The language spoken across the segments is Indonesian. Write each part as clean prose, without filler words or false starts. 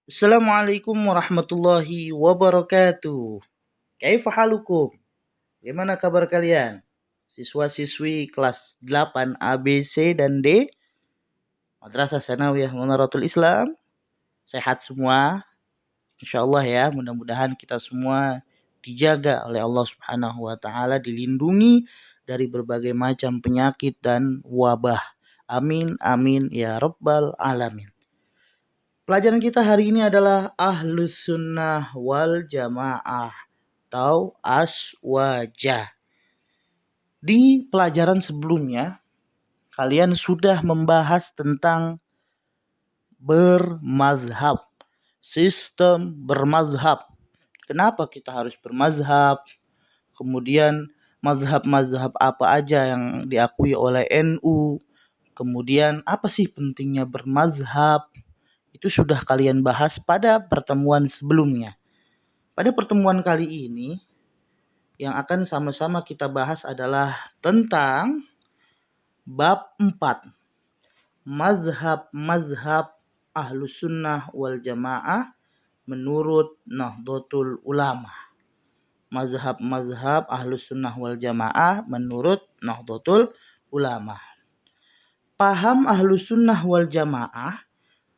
Assalamualaikum warahmatullahi wabarakatuh. Kaifa halukum? Gimana kabar kalian? Siswa-siswi kelas 8 A, B, C, dan D Madrasah Sanawiyah Munaratul Islam. Sehat semua? Insyaallah ya, mudah-mudahan kita semua dijaga oleh Allah Subhanahu wa taala, dilindungi dari berbagai macam penyakit dan wabah. Amin amin ya rabbal alamin. Pelajaran kita hari ini adalah Ahlus Sunnah wal Jamaah atau Aswajah. Di pelajaran sebelumnya, kalian sudah membahas tentang bermazhab, sistem bermazhab. Kenapa kita harus bermazhab? Kemudian mazhab-mazhab apa aja yang diakui oleh NU? Kemudian apa sih pentingnya bermazhab? Itu sudah kalian bahas pada pertemuan sebelumnya. Pada pertemuan kali ini, yang akan sama-sama kita bahas adalah tentang bab 4. Mazhab-mazhab Ahlus Sunnah wal Jamaah menurut Nahdlatul Ulama. Mazhab-mazhab Ahlus Sunnah wal Jamaah menurut Nahdlatul Ulama. Paham Ahlus Sunnah wal Jamaah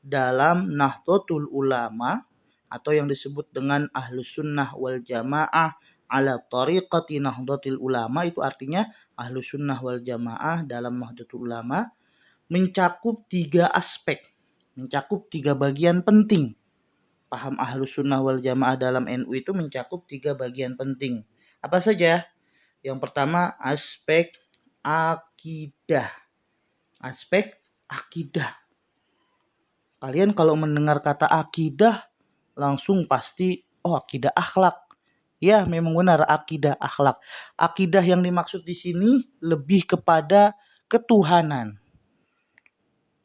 dalam Nahdlatul Ulama atau yang disebut dengan Ahlus Sunnah wal Jamaah ala tariqati Nahdlatul Ulama, itu artinya Ahlus Sunnah wal Jamaah dalam Nahdlatul Ulama mencakup 3 aspek, mencakup 3 bagian penting. Paham Ahlus Sunnah wal Jamaah dalam NU itu mencakup 3 bagian penting. Apa saja? Yang pertama, aspek akidah. Aspek akidah. Kalian kalau mendengar kata akidah langsung pasti akidah akhlak. Ya, memang benar, akidah akhlak. Akidah yang dimaksud di sini lebih kepada ketuhanan.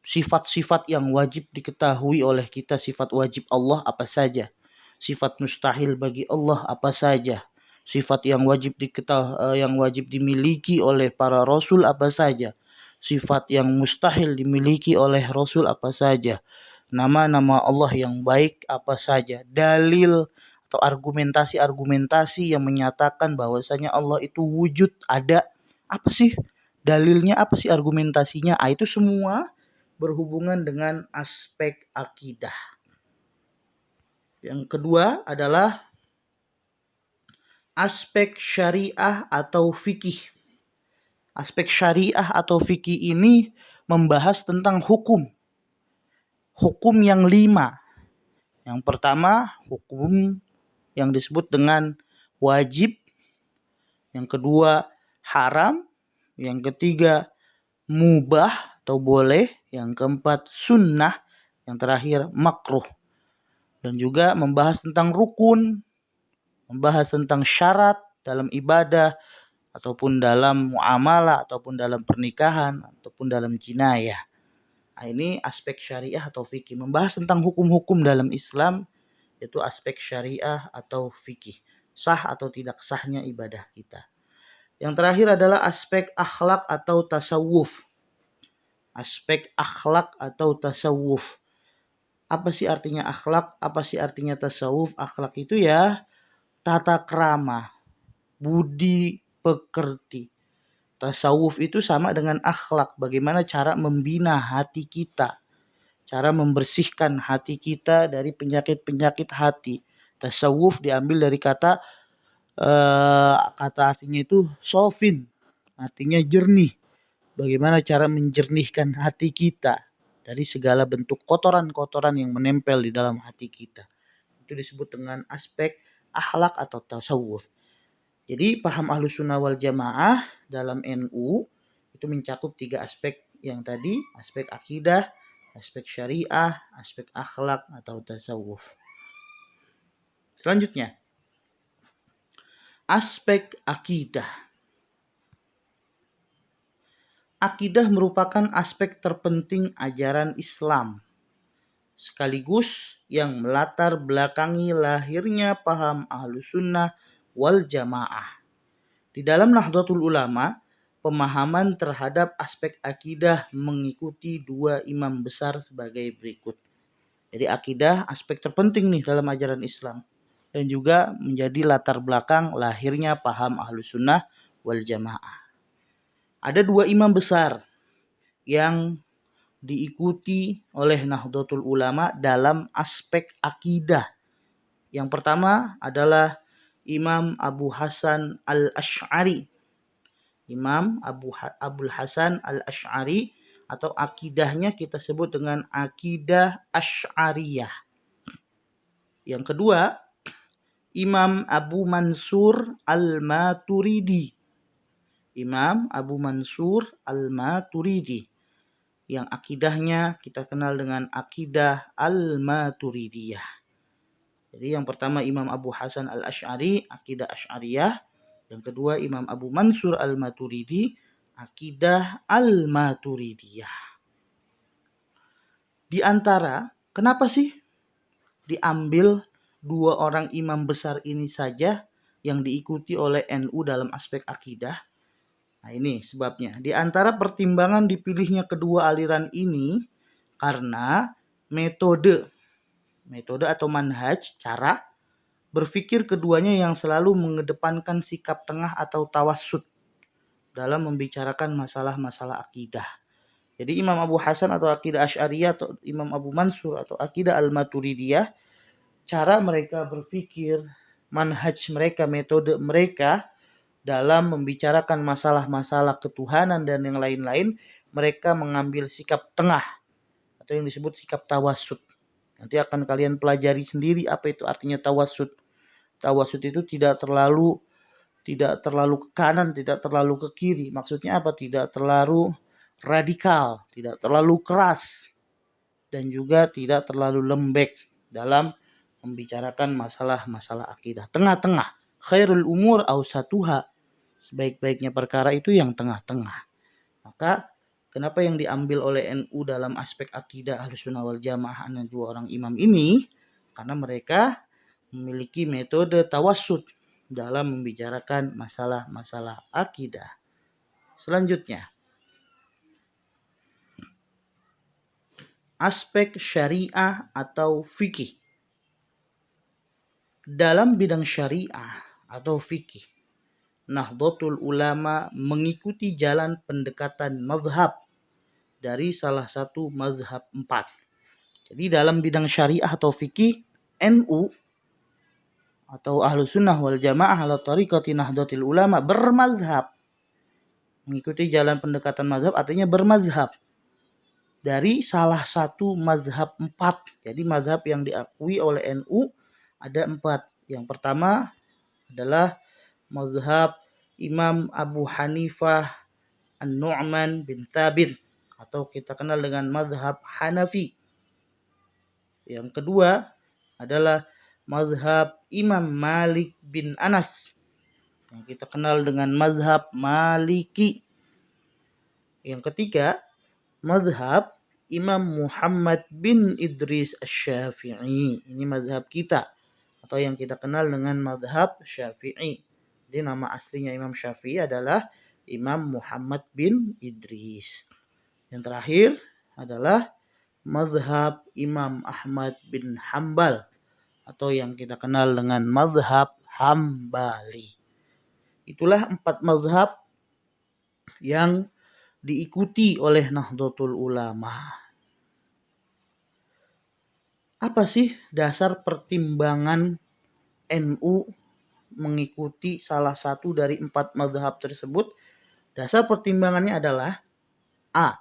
Sifat-sifat yang wajib diketahui oleh kita, sifat wajib Allah apa saja? Sifat mustahil bagi Allah apa saja? Sifat yang wajib yang wajib dimiliki oleh para rasul apa saja? Sifat yang mustahil dimiliki oleh rasul apa saja? Nama-nama Allah yang baik apa saja? Dalil atau argumentasi-argumentasi yang menyatakan bahwasanya Allah itu wujud, ada. Apa sih dalilnya? Apa sih argumentasinya? Itu semua berhubungan dengan aspek akidah. Yang kedua adalah aspek syariah atau fikih. Aspek syariah atau fikih ini membahas tentang hukum. Hukum yang 5. Yang pertama, hukum yang disebut dengan wajib. Yang kedua, haram. Yang ketiga, mubah atau boleh. Yang keempat, sunnah. Yang terakhir, makruh. Dan juga membahas tentang rukun, membahas tentang syarat dalam ibadah, ataupun dalam muamalah, ataupun dalam pernikahan, ataupun dalam jinayah. Ini aspek syariah atau fikih. Membahas tentang hukum-hukum dalam Islam, yaitu aspek syariah atau fikih. Sah atau tidak sahnya ibadah kita. Yang terakhir adalah aspek akhlak atau tasawuf. Aspek akhlak atau tasawuf. Apa sih artinya akhlak? Apa sih artinya tasawuf? Akhlak itu ya tata krama, budi pekerti. Tasawuf itu sama dengan akhlak. Bagaimana cara membina hati kita. Cara membersihkan hati kita dari penyakit-penyakit hati. Tasawuf diambil dari kata artinya itu sofin. Artinya jernih. Bagaimana cara menjernihkan hati kita dari segala bentuk kotoran-kotoran yang menempel di dalam hati kita. Itu disebut dengan aspek akhlak atau tasawuf. Jadi paham Ahlus Sunnah wal Jamaah dalam NU itu mencakup 3 aspek yang tadi, aspek akidah, aspek syariah, aspek akhlak atau tasawuf. Selanjutnya, aspek akidah. Akidah merupakan aspek terpenting ajaran Islam, sekaligus yang melatar belakangi lahirnya paham Ahlus Sunnah wal Jamaah. Di dalam Nahdlatul Ulama, pemahaman terhadap aspek akidah mengikuti 2 imam besar sebagai berikut, Jadi akidah aspek terpenting nih dalam ajaran Islam. Dan juga menjadi latar belakang lahirnya paham Ahlus Sunnah wal Jamaah. Ada dua imam besar yang diikuti oleh Nahdlatul Ulama dalam aspek akidah. Yang pertama adalah Imam Abu Hasan al-Asy'ari. Imam Abul Hasan al-Asy'ari atau akidahnya kita sebut dengan akidah Asy'ariyah. Yang kedua, Imam Abu Mansur al-Maturidi. Imam Abu Mansur al-Maturidi. Yang akidahnya kita kenal dengan akidah al-Maturidiyah. Jadi yang pertama Imam Abu Hasan al-Asy'ari, akidah Asy'ariyah. Yang kedua Imam Abu Mansur al-Maturidi, akidah al-Maturidiyah. Di antara, kenapa sih diambil dua orang imam besar ini saja yang diikuti oleh NU dalam aspek akidah? Nah ini sebabnya. Di antara pertimbangan dipilihnya kedua aliran ini karena metode atau manhaj, cara berpikir keduanya yang selalu mengedepankan sikap tengah atau tawassut dalam membicarakan masalah-masalah akidah. Jadi Imam Abu Hasan atau akidah Asy'ariyah atau Imam Abu Mansur atau akidah Al-Maturidiyah, cara mereka berpikir, manhaj mereka, metode mereka dalam membicarakan masalah-masalah ketuhanan dan yang lain-lain, mereka mengambil sikap tengah atau yang disebut sikap tawassut. Nanti akan kalian pelajari sendiri apa itu artinya tawassut. Tawassut itu tidak terlalu ke kanan, tidak terlalu ke kiri. Maksudnya apa? Tidak terlalu radikal, tidak terlalu keras, dan juga tidak terlalu lembek dalam membicarakan masalah-masalah akidah. Tengah-tengah. Khairul umur awsatuha. Sebaik-baiknya perkara itu yang tengah-tengah. Maka kenapa yang diambil oleh NU dalam aspek akidah Ahlussunnah wal Jamaah dua orang imam ini? Karena mereka memiliki metode tawassut dalam membicarakan masalah-masalah akidah. Selanjutnya, aspek syariah atau fikih. Dalam bidang syariah atau fikih, Nahdlatul Ulama mengikuti jalan pendekatan mazhab dari salah satu mazhab 4. Jadi dalam bidang syariah atau fikih, NU atau Ahlus Sunnah wal Jamaah ala tariqati Nahdlatul Ulama bermazhab. Mengikuti jalan pendekatan mazhab artinya bermazhab dari salah satu mazhab 4. Jadi mazhab yang diakui oleh NU ada 4. Yang pertama adalah mazhab Imam Abu Hanifah An-Nu'man bin Thabit atau kita kenal dengan mazhab Hanafi. Yang kedua adalah mazhab Imam Malik bin Anas yang kita kenal dengan mazhab Maliki. Yang ketiga, mazhab Imam Muhammad bin Idris Asy-Syafi'i. Ini mazhab kita atau yang kita kenal dengan mazhab Syafi'i. Jadi nama aslinya Imam Syafi'i adalah Imam Muhammad bin Idris. Yang terakhir adalah mazhab Imam Ahmad bin Hambal atau yang kita kenal dengan mazhab Hambali. Itulah 4 mazhab yang diikuti oleh Nahdlatul Ulama. Apa sih dasar pertimbangan NU mengikuti salah satu dari 4 mazhab tersebut? Dasar pertimbangannya adalah A.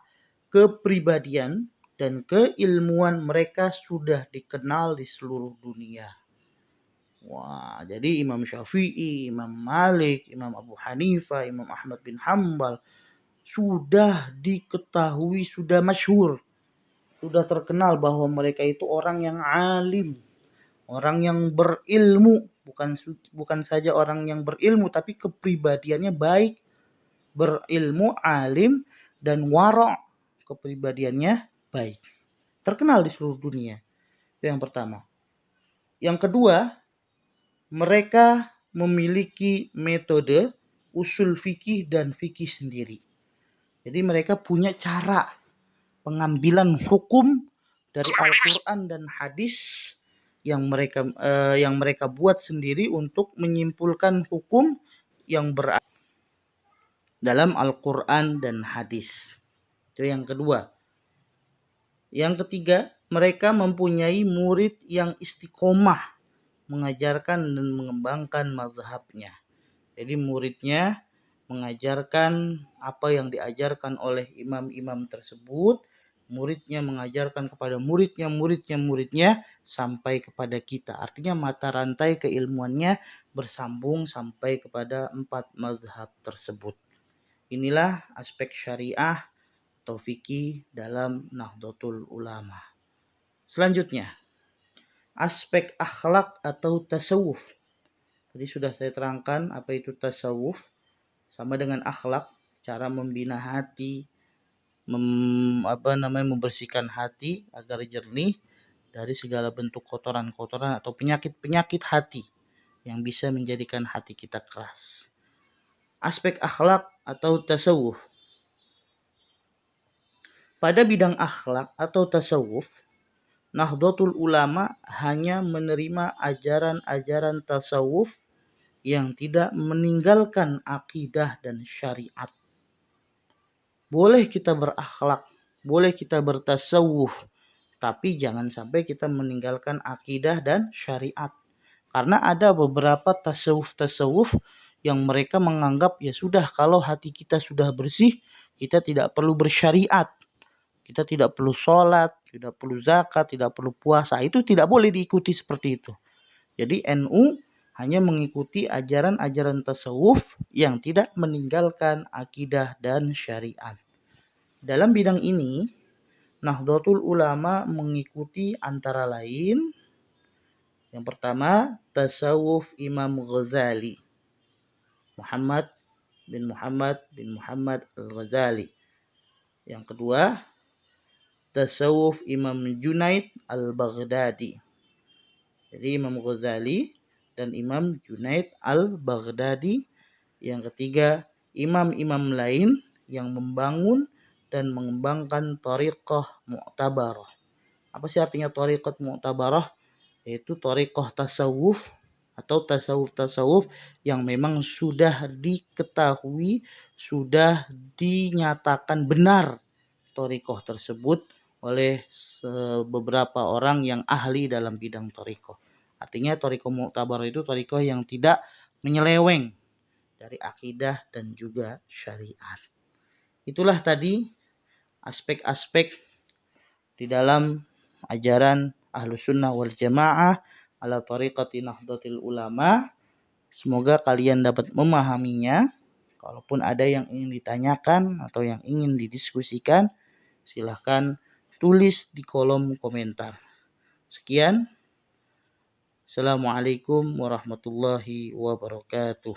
Kepribadian dan keilmuan mereka sudah dikenal di seluruh dunia. Wah, jadi Imam Syafi'i, Imam Malik, Imam Abu Hanifah, Imam Ahmad bin Hambal sudah diketahui, sudah masyhur, sudah terkenal bahwa mereka itu orang yang alim, orang yang berilmu, bukan saja orang yang berilmu tapi kepribadiannya baik, berilmu, alim dan wara', kepribadiannya baik. Terkenal di seluruh dunia. Itu yang pertama. Yang kedua, mereka memiliki metode usul fikih dan fikih sendiri. Jadi mereka punya cara pengambilan hukum dari Al-Quran dan hadis yang mereka buat sendiri untuk menyimpulkan hukum yang berada dalam Al-Quran dan hadis. Itu yang kedua. Yang ketiga, mereka mempunyai murid yang istiqomah mengajarkan dan mengembangkan mazhabnya. Jadi muridnya mengajarkan apa yang diajarkan oleh imam-imam tersebut, muridnya mengajarkan kepada muridnya sampai kepada kita. Artinya mata rantai keilmuannya bersambung sampai kepada 4 mazhab tersebut. Inilah aspek syariah atau fikih dalam Nahdlatul Ulama. Selanjutnya, aspek akhlak atau tasawuf. Tadi sudah saya terangkan apa itu tasawuf. Sama dengan akhlak, cara membina hati, membersihkan hati agar jernih dari segala bentuk kotoran-kotoran atau penyakit-penyakit hati yang bisa menjadikan hati kita keras. Aspek akhlak atau tasawuf. Pada bidang akhlak atau tasawuf, Nahdlatul Ulama hanya menerima ajaran-ajaran tasawuf yang tidak meninggalkan akidah dan syariat. Boleh kita berakhlak, boleh kita bertasawuf, tapi jangan sampai kita meninggalkan akidah dan syariat. Karena ada beberapa tasawuf yang mereka menganggap ya sudah, kalau hati kita sudah bersih, kita tidak perlu bersyariat. Kita tidak perlu sholat, tidak perlu zakat, tidak perlu puasa. Itu tidak boleh diikuti seperti itu. Jadi NU hanya mengikuti ajaran-ajaran tasawuf yang tidak meninggalkan akidah dan syariat. Dalam bidang ini, Nahdlatul Ulama mengikuti antara lain yang pertama, tasawuf Imam Ghazali, Muhammad bin Muhammad Al-Ghazali. Yang kedua, tasawuf Imam Junaid Al-Baghdadi. Jadi Imam Ghazali dan Imam Junaid Al-Baghdadi. Yang ketiga, imam-imam lain yang membangun dan mengembangkan thariqah mu'tabarah. Apa sih artinya thariqah mu'tabarah? Yaitu thariqah tasawuf atau tasawuf-tasawuf yang memang sudah diketahui, sudah dinyatakan benar thariqah tersebut oleh beberapa orang yang ahli dalam bidang thariqah. Artinya thariqah mu'tabarah itu thariqah yang tidak menyeleweng dari akidah dan juga syariat. Itulah tadi aspek-aspek di dalam ajaran Ahlus Sunnah wal Jamaah ala tariqati Nahdlatul Ulama. Semoga kalian dapat memahaminya. Kalaupun ada yang ingin ditanyakan atau yang ingin didiskusikan, silahkan tulis di kolom komentar. Sekian. Assalamualaikum warahmatullahi wabarakatuh.